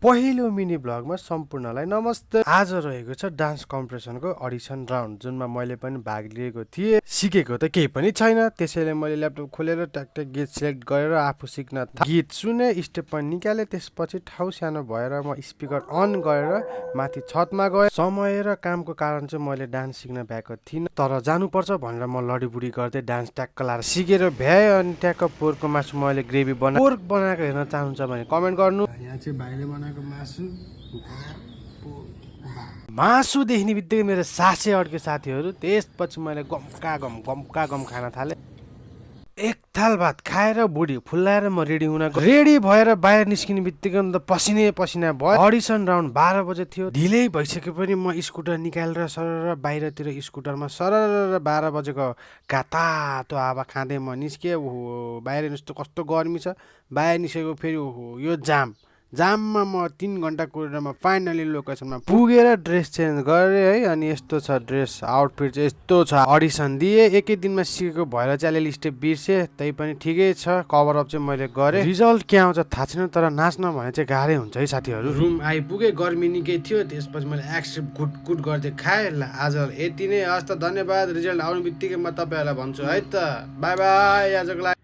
पहिलो मिनी ब्लगमा सम्पूर्णलाई नमस्ते। आज रहेको छ डान्स कम्पिटिसनको अडिसन राउन्ड, जुनमा मैले पनि भाग लिएको थिएँ। सिकेको त केही पनि छैन, त्यसैले मैले ल्यापटप खोलेर ट्याकट्याक गीत सिलेक्ट गरेर आफू सिक्न गीत सुने, स्टेप पनि निकाले। त्यसपछि ठाउँ सानो भएर म स्पिकर अन गरेर माथि छतमा गएँ। समय र कामको कारण चाहिँ मैले डान्स सिक्न भ्याएको थिइनँ, तर जानुपर्छ भनेर म लडीबुडी गर्दै डान्स ट्याक्क लाएर सिकेर भ्याएँ। अनि ट्याक्क पोर्कको मासु मैले ग्रेभी पोर्क बनाएको हेर्न चाहनुहुन्छ भने कमेन्ट गर्नु। यहाँ चाहिँ भाइले बनाएको मासु देख्ने बित्तिकै मेरो सासै अड्क्यो साथीहरू। त्यसपछि मैले गम्का गम खान थालेँ। एक थाल भात खाएर बुढी फुल्लाएर म रेडी भएर बाहिर निस्किने बित्तिकै अन्त पसिना भयो। अडिसन राउन्ड 12 बजे थियो। ढिलै भइसके पनि म स्कुटर निकालेर सरर बाहिरतिर स्कुटरमा सरर 12 बजेको तातो हावा खाँदै म निस्केँ। ओहो, बाहिर निस्कु कस्तो गर्मी छ। बाहिर निस्केको फेरि ओहो यो जाममा म 3 घन्टा कुरेर म फाइनली लोकेसनमा पुगेर ड्रेस चेन्ज गरेँ है। अनि यस्तो छ ड्रेस आउटफिट चाहिँ यस्तो छ। अडिसन दिएँ, एकै दिनमा सिकेको भएर चाहिँ अलिअलि स्टेप बिर्सेँ, तै पनि ठिकै छ। कभरअप चाहिँ मैले गरेँ। रिजल्ट के आउँछ थाहा छैन, तर नाच्न भने चाहिँ गाह्रै हुन्छ है साथीहरू। रुम आइपुगेँ, गर्मी निकै थियो। त्यसपछि मैले एक्सेप्ट गुट गर्दै खाएँ। ल आज यति नै, हस् त, धन्यवाद। रिजल्ट आउने बित्तिकै म तपाईँहरूलाई भन्छु है त। बाई बाई आजको लागि।